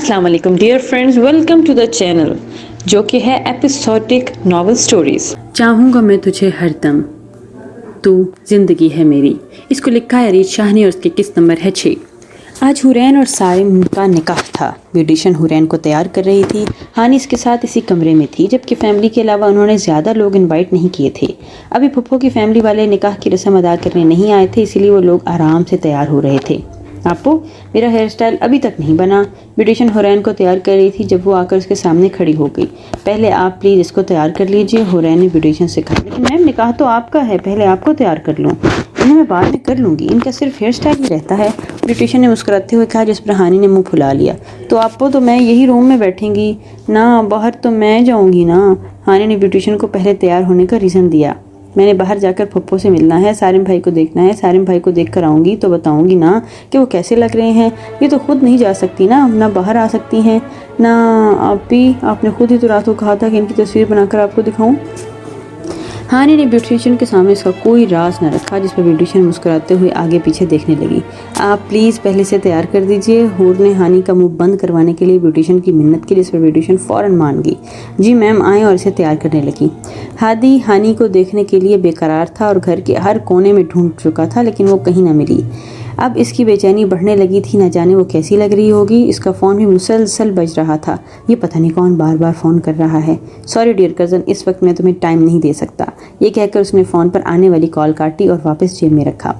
अस्सलाम वालेकुम dear friends, welcome to the channel जो कि है एपिसोडिक नॉवल स्टोरीज। चाहूँगा मैं तुझे हरदम, तू जिंदगी है मेरी। इसको लिखा है रीत शाह ने और उसके किस्त नंबर है 6। आज हुरैन और सारिम का निकाह था। ब्यूटिशियन हुरैन को तैयार कर रही थी। हानी इसके साथ इसी कमरे में थी, जबकि फैमिली के अलावा उन्होंने ज़्यादा लोग इनवाइट नहीं किए थे। अभी फुप्पो की फैमिली वाले निकाह की रस्म अदा करने नहीं आए थे, इसीलिए वो लोग आराम से तैयार हो रहे थे। आपो, मेरा हेयर स्टाइल अभी तक नहीं बना। ब्यूटिशियन हुरैन को तैयार कर रही थी जब वो आकर उसके सामने खड़ी हो गई। पहले आप प्लीज़ इसको तैयार कर लीजिए, हुरैन ने ब्यूटिशियन से कहा। लेकिन मैम, निकाह तो आपका है, पहले आपको तैयार कर लूँ। इन्हें मैं बाद में कर लूँगी, इनका सिर्फ हेयर स्टाइल ही रहता है, ब्यूटिशियन ने मुस्कुराते हुए कहा, जिस पर हानी ने मुंह फुला लिया। तो आपको तो मैं यही रूम में बैठेंगी ना, बाहर तो मैं जाऊँगी ना। हानी ने ब्यूटिशियन को पहले तैयार होने का रीज़न दिया। मैंने बाहर जाकर पप्पो से मिलना है, सारिम भाई को देखना है। सारिम भाई को देख कर आऊँगी तो बताऊँगी ना कि वो कैसे लग रहे हैं। ये तो खुद नहीं जा सकती ना बाहर आ सकती हैं ना। आप भी, आपने खुद ही तो रात को कहा था कि इनकी तस्वीर बनाकर आपको दिखाऊं। हानी ने ब्यूटिशियन के सामने इसका कोई राज न रखा, जिस पर ब्यूटिशियन मुस्कुराते हुए आगे पीछे देखने लगी। आप प्लीज़ पहले से तैयार कर दीजिए। हूर ने हानी का मुंह बंद करवाने के लिए ब्यूटिशियन की मिन्नत की, जिस पर ब्यूटिशियन फ़ौरन मान गई। जी मैम, आए, और इसे तैयार करने लगी। हादी हानी को देखने के लिए बेकरार था और घर के हर कोने में ढूंढ चुका था, लेकिन वो कहीं न मिली। अब इसकी बेचैनी बढ़ने लगी थी, न जाने वो कैसी लग रही होगी। इसका फ़ोन भी मुसलसल बज रहा था। ये पता नहीं कौन बार बार फ़ोन कर रहा है। सॉरी डियर कज़न, इस वक्त मैं तुम्हें टाइम नहीं दे सकता। ये कहकर उसने फ़ोन पर आने वाली कॉल काटी और वापस जेब में रखा।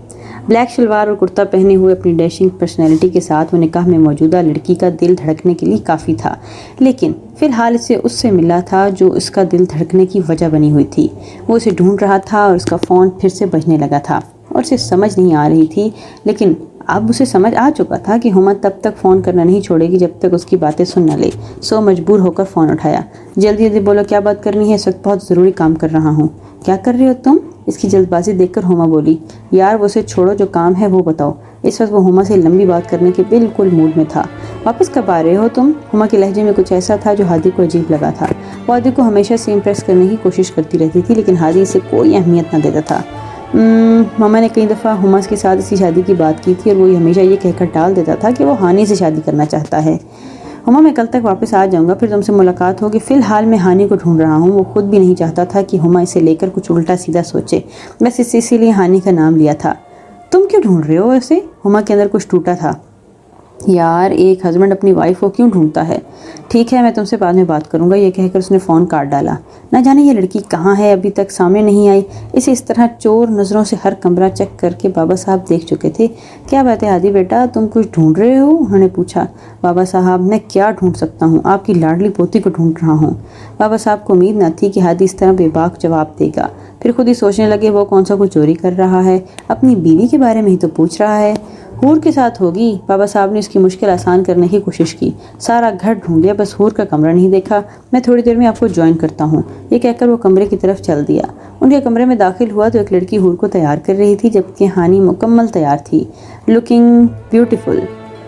ब्लैक शलवार और कुर्ता पहने हुए अपनी डैशिंग पर्सनैलिटी के साथ वो निकाह में मौजूदा लड़की का दिल धड़कने के लिए काफ़ी था, लेकिन फ़िलहाल इसे उससे मिला था जो इसका दिल धड़कने की वजह बनी हुई थी। वो इसे ढूंढ रहा था और उसका फ़ोन फिर से बजने लगा था और उसे समझ नहीं आ रही थी, लेकिन अब उसे समझ आ चुका था कि हुमा तब तक फ़ोन करना नहीं छोड़ेगी जब तक उसकी बातें सुन न ले। सो मजबूर होकर फ़ोन उठाया। जल्दी जल्दी बोलो, क्या बात करनी है? इस वक्त बहुत ज़रूरी काम कर रहा हूँ। क्या कर रही हो तुम? इसकी जल्दबाजी देखकर हुमा बोली। यार वो उसे छोड़ो, जो काम है वो बताओ। इस वक्त वो हुमा से लंबी बात करने के बिल्कुल मूड में था। वापस कब आ रहे हो तुम? हुमा के लहजे में कुछ ऐसा था जो हादी को अजीब लगा था। वो हादी को हमेशा से इम्प्रेस करने की कोशिश करती रहती थी, लेकिन हादी इसे कोई अहमियत न देता था। मामा ने कई दफ़ा हुमा के साथ इसी शादी की बात की थी और वो हमेशा ये कहकर टाल देता था कि वो हानी से शादी करना चाहता है। हुमा, मैं कल तक वापस आ जाऊंगा, फिर तुमसे मुलाकात होगी। फ़िलहाल मैं हानी को ढूंढ रहा हूँ। वो खुद भी नहीं चाहता था कि हुमा इसे लेकर कुछ उल्टा सीधा सोचे, बस इसीलिए हानी का नाम लिया था। तुम क्यों ढूंढ रहे हो ऐसे? हुमा के अंदर कुछ टूटा था। यार, एक हस्बैंड अपनी वाइफ को क्यों ढूंढता है? ठीक है, मैं तुमसे बाद में बात करूंगा। ये कहकर उसने फ़ोन काट डाला। ना जाने ये लड़की कहाँ है, अभी तक सामने नहीं आई। इसे इस तरह चोर नज़रों से हर कमरा चेक करके बाबा साहब देख चुके थे। क्या बात है हादी बेटा, तुम कुछ ढूंढ रहे हो? उन्होंने पूछा। बाबा साहब, मैं क्या ढूंढ सकता हूँ, आपकी लाडली पोती को ढूंढ रहा हूँ। बाबा साहब को उम्मीद न थी कि हादी इस तरह बेबाक जवाब देगा। फिर खुद ही सोचने लगे, वो कौन सा कुछ चोरी कर रहा है? अपनी बीवी के बारे में ही तो पूछ रहा है। हूर के साथ होगी। बाबा साहब ने इसकी मुश्किल आसान करने की कोशिश की। सारा घर ढूंढ लिया, बस हूर का कमरा नहीं देखा। मैं थोड़ी देर में आपको ज्वाइन करता हूँ। ये कहकर वो कमरे की तरफ चल दिया। उनके कमरे में दाखिल हुआ तो एक लड़की हूर को तैयार कर रही थी, जबकि हानी मुकम्मल तैयार थी, लुकिंग ब्यूटीफुल।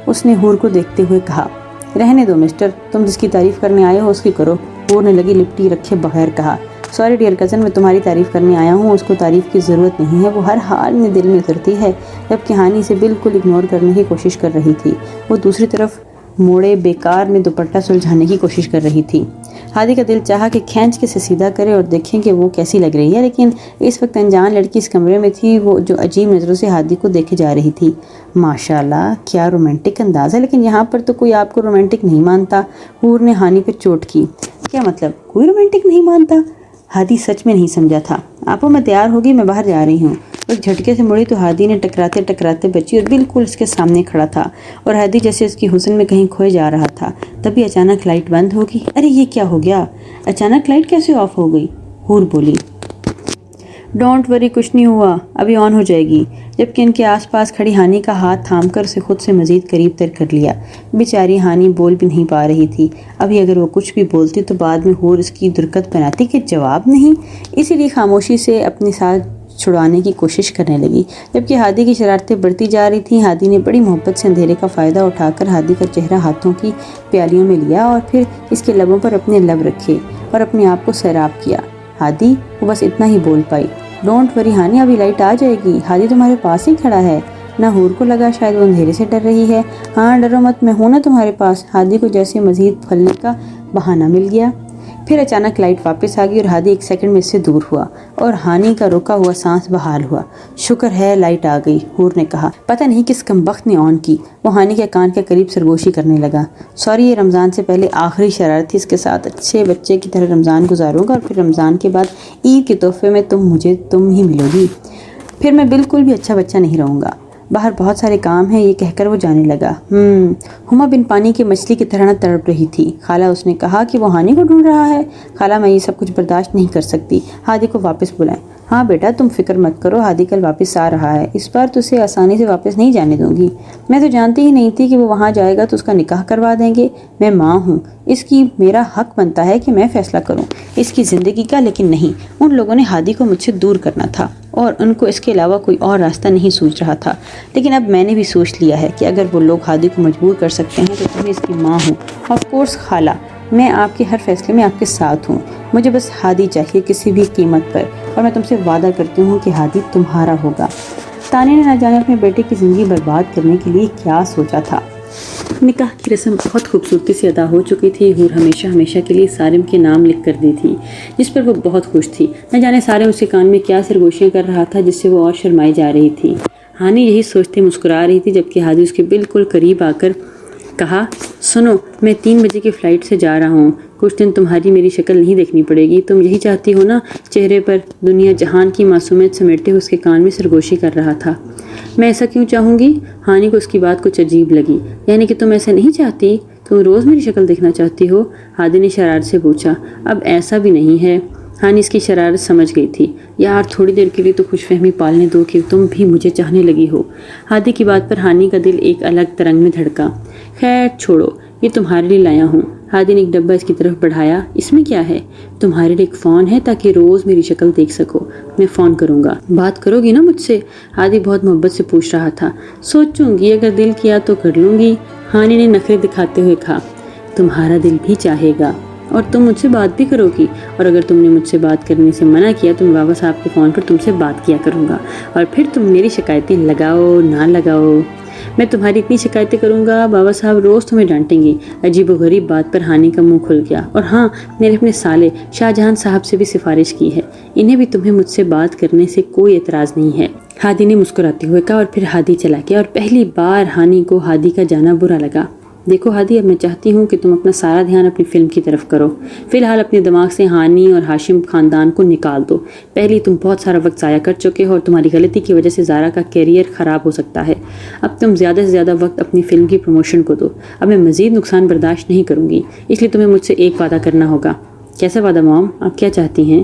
उसने हूर को देखते हुए कहा, रहने दो मिस्टर, तुम जिसकी तारीफ़ करने आए हो उसकी करो। हूर ने लगी लिपटी रखे बगैर कहा, सॉरी डियर कज़न, मैं तुम्हारी तारीफ़ करने आया हूँ। उसको तारीफ़ की ज़रूरत नहीं है, वो हर हाल में दिल में उतरती है। जबकि हानी से बिल्कुल इग्नोर करने की कोशिश कर रही थी। वो दूसरी तरफ मोड़े बेकार में दुपट्टा सुलझाने की कोशिश कर रही थी। हादी का दिल चाहा कि खींच के से सीधा करे और देखें कि वो कैसी लग रही है, लेकिन इस वक्त अनजान लड़की इस कमरे में थी, वो जो अजीब नज़रों से हादी को देखे जा रही थी। माशाल्लाह, क्या रोमांटिक अंदाज़ है, लेकिन यहाँ पर तो कोई आपको रोमांटिक नहीं मानता। हूर ने हानी पर चोट की। क्या मतलब, कोई रोमांटिक नहीं मानता? हादी सच में नहीं समझा था। आपो, मैं तैयार होगी, मैं बाहर जा रही हूँ। एक झटके से मुड़ी तो हादी ने टकराते टकराते बची और बिल्कुल उसके सामने खड़ा था और हादी जैसे उसकी हुस्न में कहीं खोए जा रहा था। तभी अचानक लाइट बंद होगी। अरे ये क्या हो गया? अचानक लाइट कैसे ऑफ हो गई? हूर बोली। डोंट वरी, कुछ नहीं हुआ, अभी ऑन हो जाएगी। जबकि इनके आसपास खड़ी हानी का हाथ थामकर उसे खुद से मजीद करीब तर कर लिया। बेचारी हानी बोल भी नहीं पा रही थी। अभी अगर वो कुछ भी बोलती तो बाद में हूर इसकी दुर्गत बनाती कि जवाब नहीं, इसीलिए खामोशी से अपने साथ छुड़वाने की कोशिश करने लगी। जबकि हादी की शरारतें बढ़ती जा रही थीं, हादी ने बड़ी मोहब्बत से अंधेरे का फ़ायदा उठाकर हादी का चेहरा हाथों की प्यालियों में लिया और फिर इसके लबों पर अपने लब रखे और अपने आप को सैराब किया। हादी, वो बस इतना ही बोल पाई। डोंट वरी हानी, अभी लाइट आ जाएगी। हादी तुम्हारे पास ही खड़ा है। نہ حور کو لگا شاید وہ اندھیرے سے ڈر رہی ہے۔ ہاں ڈرو مت، میں ہوں نا تمہارے پاس۔ ہادی کو جیسے مزید پھلنے کا بہانہ مل گیا۔ پھر اچانک لائٹ واپس آ گئی اور ہادی ایک سیکنڈ میں اس سے دور ہوا اور ہانی کا رکا ہوا سانس بحال ہوا۔ شکر ہے لائٹ آ گئی، حور نے کہا۔ پتہ نہیں کس کمبخت نے آن کی۔ وہ ہانی کے کان کے قریب سرگوشی کرنے لگا۔ سوری، یہ رمضان سے پہلے آخری شرارت تھی، اس کے ساتھ اچھے بچے کی طرح رمضان گزاروں گا اور پھر رمضان کے بعد عید کے تحفے میں مجھے تم ہی ملو گی۔ پھر میں بالکل بھی اچھا بچہ نہیں رہوں گا۔ باہر بہت سارے کام ہیں، یہ کہہ کر وہ جانے لگا۔ ہما بن پانی کی مچھلی کی طرح تڑپ رہی تھی۔ خالہ، اس نے کہا کہ وہ ہانی کو ڈھونڈ رہا ہے۔ خالہ، میں یہ سب کچھ برداشت نہیں کر سکتی، ہادی کو واپس بلائیں۔ ہاں بیٹا، تم فکر مت کرو، ہادی کل واپس آ رہا ہے، اس بار تو اسے آسانی سے واپس نہیں جانے دوں گی۔ میں تو جانتی ہی نہیں تھی کہ وہ وہاں جائے گا تو اس کا نکاح کروا دیں گے۔ میں ماں ہوں، اس کی میرا حق بنتا ہے کہ میں فیصلہ کروں اس کی زندگی کا، لیکن نہیں، ان لوگوں نے ہادی کو مجھ سے دور کرنا تھا اور ان کو اس کے علاوہ کوئی اور راستہ نہیں سوچ رہا تھا۔ لیکن اب میں نے بھی سوچ لیا ہے کہ اگر وہ لوگ ہادی کو مجبور کر سکتے ہیں تو تمہیں اس کی ماں ہوں۔ آف کورس خالہ، میں آپ کے ہر فیصلے میں آپ کے ساتھ ہوں۔ مجھے بس ہادی چاہیے کسی بھی قیمت پر، اور میں تم سے وعدہ کرتی ہوں کہ ہادی تمہارا ہوگا۔ تانیہ نے نہ جانے اپنے بیٹے کی زندگی برباد کرنے کے لیے کیا سوچا تھا۔ نکاح کی رسم بہت خوبصورتی سے ادا ہو چکی تھی۔ حور ہمیشہ کے لیے سارم کے نام لکھ کر دی تھی، جس پر وہ بہت خوش تھی۔ نہ جانے سارم اس کے کان میں کیا سرگوشیاں کر رہا تھا جس سے وہ اور شرمائی جا رہی تھی۔ ہانی یہی سوچتے مسکرا رہی تھی جبکہ ہادی اس کے بالکل قریب آ کر کہا، سنو، میں 3 بجے کی فلائٹ سے جا رہا ہوں، کچھ دن تمہاری میری شکل نہیں دیکھنی پڑے گی، تم یہی چاہتی ہو نا؟ چہرے پر دنیا جہان کی معصومیت سمیٹے اس کے کان میں سرگوشی کر رہا تھا۔ میں ایسا کیوں چاہوں گی؟ ہانی کو اس کی بات کچھ عجیب لگی۔ یعنی کہ تم ایسا نہیں چاہتی؟ تم روز میری شکل دیکھنا چاہتی ہو؟ ہادی نے شرارت سے پوچھا۔ اب ایسا بھی نہیں ہے۔ ہانی اس کی شرارت سمجھ گئی تھی۔ یار تھوڑی دیر کے لیے تو خوش فہمی پالنے دو کہ تم بھی مجھے چاہنے لگی ہو۔ ہادی کی بات پر ہانی کا دل ایک الگ ترنگ میں دھڑکا۔ خیر چھوڑو، یہ تمہارے لیے لایا ہوں۔ ہادی نے ایک ڈبہ اس کی طرف بڑھایا۔ اس میں کیا ہے؟ تمہارے لیے ایک فون ہے تاکہ روز میری شکل دیکھ سکو۔ میں فون کروں گا، بات کرو گی نا مجھ سے؟ ہادی بہت محبت سے پوچھ رہا تھا۔ سوچوں گی، اگر دل کیا تو کر لوں گی، ہانی نے نخرے دکھاتے ہوئے کہا۔ تمہارا دل بھی چاہے گا اور تم مجھ سے بات بھی کرو گی، اور اگر تم نے مجھ سے بات کرنے سے منع کیا تو میں بابا صاحب کے فون پر تم سے بات کیا کروں گا، اور پھر تم میری شکایتیں لگاؤ نہ لگاؤ۔ میں تمہاری اتنی شکایتیں کروں گا، بابا صاحب روز تمہیں ڈانٹیں گے۔ عجیب و غریب بات پر ہانی کا منہ کھل گیا۔ اور ہاں، میں نے اپنے سالے شاہ جہان صاحب سے بھی سفارش کی ہے، انہیں بھی تمہیں مجھ سے بات کرنے سے کوئی اعتراض نہیں ہے۔ ہادی نے مسکراتے ہوئے کہا، اور پھر ہادی چلا گیا اور پہلی بار ہانی کو ہادی کا جانا برا لگا۔ دیکھو ہادی، اب میں چاہتی ہوں کہ تم اپنا سارا دھیان اپنی فلم کی طرف کرو۔ فی الحال اپنے دماغ سے ہانی اور ہاشم خاندان کو نکال دو۔ پہلے تم بہت سارا وقت ضائع کر چکے ہو اور تمہاری غلطی کی وجہ سے زارا کا کیریئر خراب ہو سکتا ہے۔ اب تم زیادہ سے زیادہ وقت اپنی فلم کی پروموشن کو دو۔ اب میں مزید نقصان برداشت نہیں کروں گی، اس لیے تمہیں مجھ سے ایک وعدہ کرنا ہوگا۔ کیسا وعدہ موم؟ آپ کیا چاہتی ہیں؟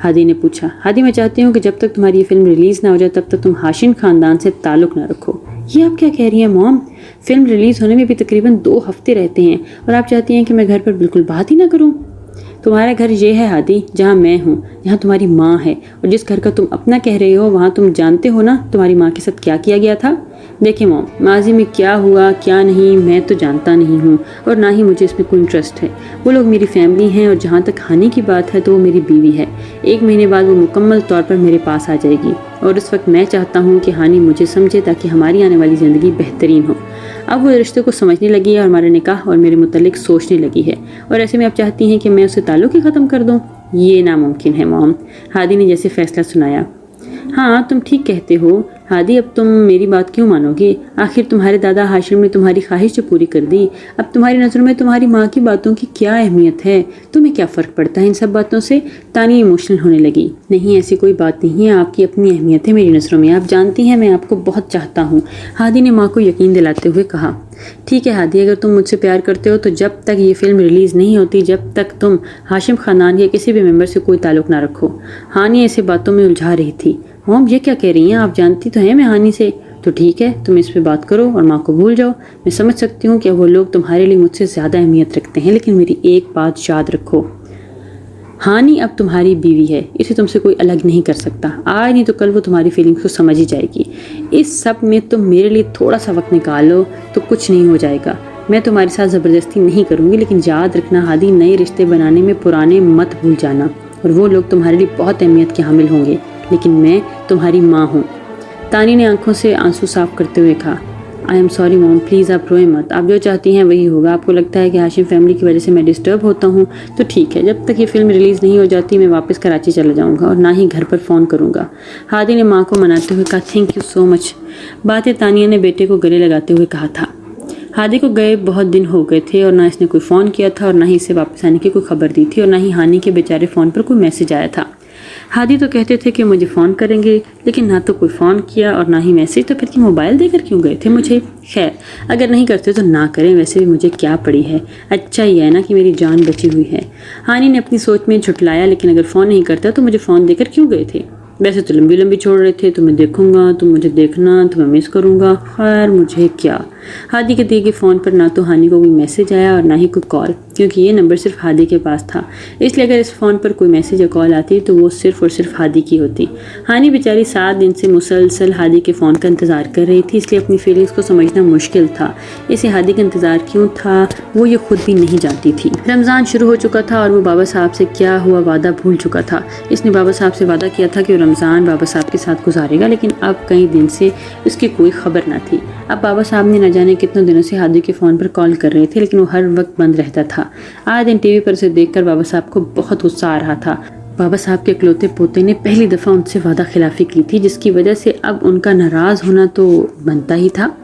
ہادی نے پوچھا۔ ہادی، میں چاہتی ہوں کہ جب تک تمہاری یہ فلم ریلیز نہ ہو جائے تب تک تم ہاشم خاندان سے تعلق نہ رکھو۔ یہ آپ کیا کہہ رہی ہیں موم؟ فلم ریلیز ہونے میں بھی تقریباً 2 ہفتے رہتے ہیں اور آپ چاہتی ہیں کہ میں گھر پر بالکل بات ہی نہ کروں؟ تمہارا گھر یہ ہے ہادی جہاں میں ہوں، جہاں تمہاری ماں ہے، اور جس گھر کا تم اپنا کہہ رہے ہو وہاں تم جانتے ہو نا تمہاری ماں کے ساتھ کیا کیا گیا تھا؟ دیکھیں موم، ماضی میں کیا ہوا کیا نہیں میں تو جانتا نہیں ہوں، اور نہ ہی مجھے اس میں کوئی انٹرسٹ ہے۔ وہ لوگ میری فیملی ہیں، اور جہاں تک ہانی کی بات ہے تو وہ میری بیوی ہے۔ 1 مہینے بعد وہ مکمل طور پر میرے پاس آ جائے گی، اور اس وقت میں چاہتا ہوں کہ ہانی مجھے سمجھے تاکہ ہماری آنے والی زندگی بہترین ہو۔ اب وہ رشتے کو سمجھنے لگی ہے اور ہمارے نکاح اور میرے متعلق سوچنے لگی ہے، اور ایسے میں آپ چاہتی ہیں کہ میں اسے تعلق ہی ختم کر دوں؟ یہ ناممکن ہے موم، ہادی نے جیسے فیصلہ سنایا۔ ہاں تم ٹھیک کہتے ہو ہادی، اب تم میری بات کیوں مانو گے؟ آخر تمہارے دادا ہاشم نے تمہاری خواہش تو پوری کر دی، اب تمہاری نظروں میں تمہاری ماں کی باتوں کی کیا اہمیت ہے؟ تمہیں کیا فرق پڑتا ہے ان سب باتوں سے؟ تانیہ ایموشنل ہونے لگی۔ نہیں، ایسی کوئی بات نہیں ہے، آپ کی اپنی اہمیت ہے میری نظروں میں، آپ جانتی ہیں میں آپ کو بہت چاہتا ہوں، ہادی نے ماں کو یقین دلاتے ہوئے کہا۔ ٹھیک ہے ہادی، اگر تم مجھ سے پیار کرتے ہو تو جب تک یہ فلم ریلیز نہیں ہوتی جب تک تم ہاشم خاندان کے کسی بھی ممبر سے کوئی تعلق نہ رکھو۔ ہانی ایسے باتوں میں الجھا رہی تھی۔ موم یہ کیا کہہ رہی ہیں؟ آپ جانتی تو ہیں میں ہانی سے۔ تو ٹھیک ہے، تم اس پہ بات کرو اور ماں کو بھول جاؤ۔ میں سمجھ سکتی ہوں کہ وہ لوگ تمہارے لیے مجھ سے زیادہ اہمیت رکھتے ہیں، لیکن میری ایک بات یاد رکھو، ہانی اب تمہاری بیوی ہے، اسے تم سے کوئی الگ نہیں کر سکتا۔ آج نہیں تو کل وہ تمہاری فیلنگز کو سمجھ ہی جائے گی۔ اس سب میں تم میرے لیے تھوڑا سا وقت نکالو تو کچھ نہیں ہو جائے گا۔ میں تمہارے ساتھ زبردستی نہیں کروں گی، لیکن یاد رکھنا ہادی، نئے رشتے بنانے میں پرانے مت بھول جانا، اور وہ لوگ تمہارے لیے بہت اہمیت کے حامل ہوں گے، لیکن میں تمہاری ماں ہوں۔ तानी ने आंखों से आंसू साफ करते हुए कहा, I am sorry mom, please आप रोएं मत, आप जो चाहती हैं वही होगा। आपको लगता है कि हाशिम फैमिली की वजह से मैं डिस्टर्ब होता हूँ तो ठीक है, जब तक ये फिल्म रिलीज़ नहीं हो जाती मैं वापस कराची चला जाऊँगा और ना ही घर पर फ़ोन करूँगा। हादी ने माँ को मनाते हुए कहा, थैंक यू सो मच। बातें तानिया ने बेटे को गले लगाते हुए कहा था। हादी को गए बहुत दिन हो गए थे और ना इसने कोई फ़ोन किया था और ना ही इसे वापस आने की कोई खबर दी थी और ना ही हानी के बेचारे फ़ोन पर कोई मैसेज आया था। हादी तो कहते थे कि मुझे फ़ोन करेंगे, लेकिन ना तो कोई फ़ोन किया और ना ही मैसेज, तो फिर ये मोबाइल देकर क्यों गए थे मुझे? खैर, अगर नहीं करते तो ना करें, वैसे भी मुझे क्या पड़ी है, अच्छा ही है ना कि मेरी जान बची हुई है। हानी ने अपनी सोच में झुटलाया, लेकिन अगर फ़ोन नहीं करता तो मुझे फ़ोन देकर क्यों गए थे? वैसे तो लंबी लंबी छोड़ रहे थे, तुम्हें देखूंगा, तुम मुझे देखना, तुम्हें मिस करूंगा, खैर मुझे क्या। हादी के दिए गए फ़ोन पर ना तो हानी को कोई मैसेज आया और ना ही कोई कॉल, क्योंकि ये नंबर सिर्फ हादी के पास था। इसलिए अगर इस फ़ोन पर कोई मैसेज या कॉल आती तो वो सिर्फ और सिर्फ हादी की होती। हानी बेचारी 7 दिन से मुसलसल हादी के फ़ोन का इंतज़ार कर रही थी, इसलिए अपनी फीलिंग्स को समझना मुश्किल था। इसे हादी का इंतज़ार क्यों था वो ये खुद भी नहीं जानती थी। रमज़ान शुरू हो चुका था और वो बाबा साहब से क्या हुआ वादा भूल चुका था। इसने बाबा साहब से वादा किया था कि वो रमज़ान बाबा साहब के साथ गुजारेगा, लेकिन अब कई दिन से उसकी कोई खबर ना थी। अब बाबा साहब ने न जाने कितने दिनों से हादी के फ़ोन पर कॉल कर रहे थे, लेकिन वो हर वक्त बंद रहता था। आए दिन टीवी पर उसे देखकर बाबा साहब को बहुत गुस्सा आ रहा था। बाबा साहब के इकलौते पोते ने पहली दफ़ा उनसे वादा खिलाफी की थी, जिसकी वजह से अब उनका नाराज़ होना तो बनता ही था।